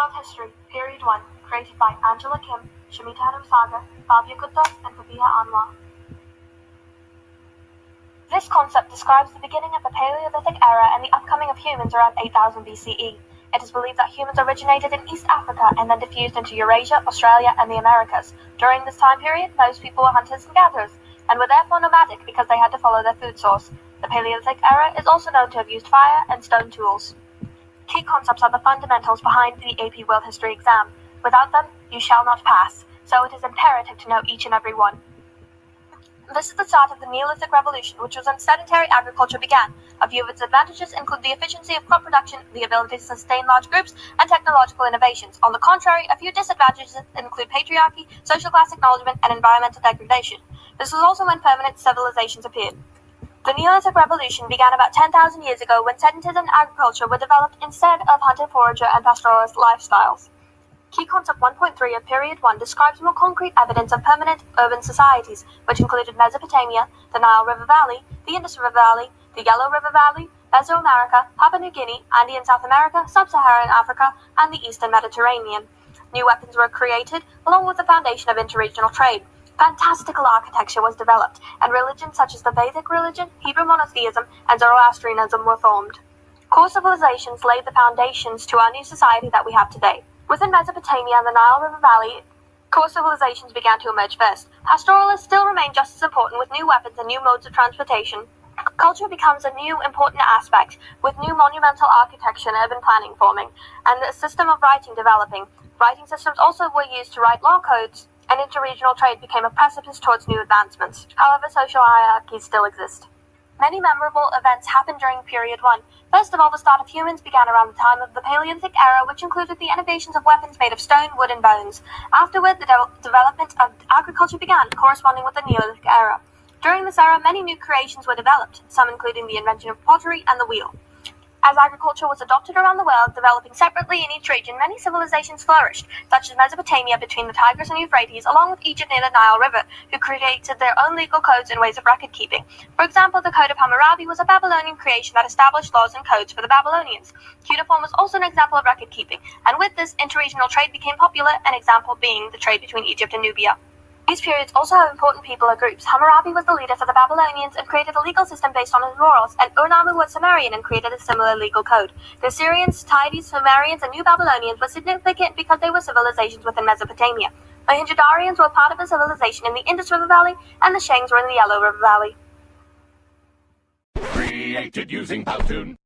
World History, Period 1, created by Angela Kim, Shamita Sagar, Bhavya Gupta, and Fabiha Anwar. This concept describes the beginning of the Paleolithic era and the upcoming of humans around 8000 BCE. It is believed that humans originated in East Africa and then diffused into Eurasia, Australia, and the Americas. During this time period, most people were hunters and gatherers, and were therefore nomadic because they had to follow their food source. The Paleolithic era is also known to have used fire and stone tools. Key concepts are the fundamentals behind the AP World History exam. Without them, you shall not pass, so it is imperative to know each and every one. This is the start of the Neolithic Revolution, which was when sedentary agriculture began. A few of its advantages include the efficiency of crop production, the ability to sustain large groups, and technological innovations. On the contrary, a few disadvantages include patriarchy, social class acknowledgement, and environmental degradation. This was also when permanent civilizations appeared. The Neolithic Revolution began about 10,000 years ago when sedentary agriculture were developed instead of hunter-forager and pastoralist lifestyles. Key concept 1.3 of Period 1 describes more concrete evidence of permanent urban societies, which included Mesopotamia, the Nile River Valley, the Indus River Valley, the Yellow River Valley, Mesoamerica, Papua New Guinea, Andean South America, Sub-Saharan Africa, and the Eastern Mediterranean. New weapons were created, along with the foundation of interregional trade. Fantastical architecture was developed, and religions such as the Vedic religion, Hebrew monotheism, and Zoroastrianism were formed. Core civilizations laid the foundations to our new society that we have today. Within Mesopotamia and the Nile River Valley, core civilizations began to emerge first. Pastoralists still remain just as important with new weapons and new modes of transportation. Culture becomes a new important aspect, with new monumental architecture and urban planning forming, and a system of writing developing. Writing systems also were used to write law codes, and interregional trade became a precipice towards new advancements. However, social hierarchies still exist. Many memorable events happened during Period 1. First of all, the start of humans began around the time of the Paleolithic era, which included the innovations of weapons made of stone, wood, and bones. Afterward, the development of agriculture began, corresponding with the Neolithic era. During this era, many new creations were developed, some including the invention of pottery and the wheel. As agriculture was adopted around the world, developing separately in each region, many civilizations flourished, such as Mesopotamia between the Tigris and Euphrates, along with Egypt near the Nile River, who created their own legal codes and ways of record-keeping. For example, the Code of Hammurabi was a Babylonian creation that established laws and codes for the Babylonians. Cuneiform was also an example of record-keeping, and with this, interregional trade became popular, an example being the trade between Egypt and Nubia. These periods also have important people or groups. Hammurabi was the leader for the Babylonians and created a legal system based on his laurels, and Ur-Nammu was Sumerian and created a similar legal code. The Assyrians, Tides, Sumerians, and New Babylonians were significant because they were civilizations within Mesopotamia. The Mohenjo-Darians were part of a civilization in the Indus River Valley, and the Shangs were in the Yellow River Valley. Created using Powtoon.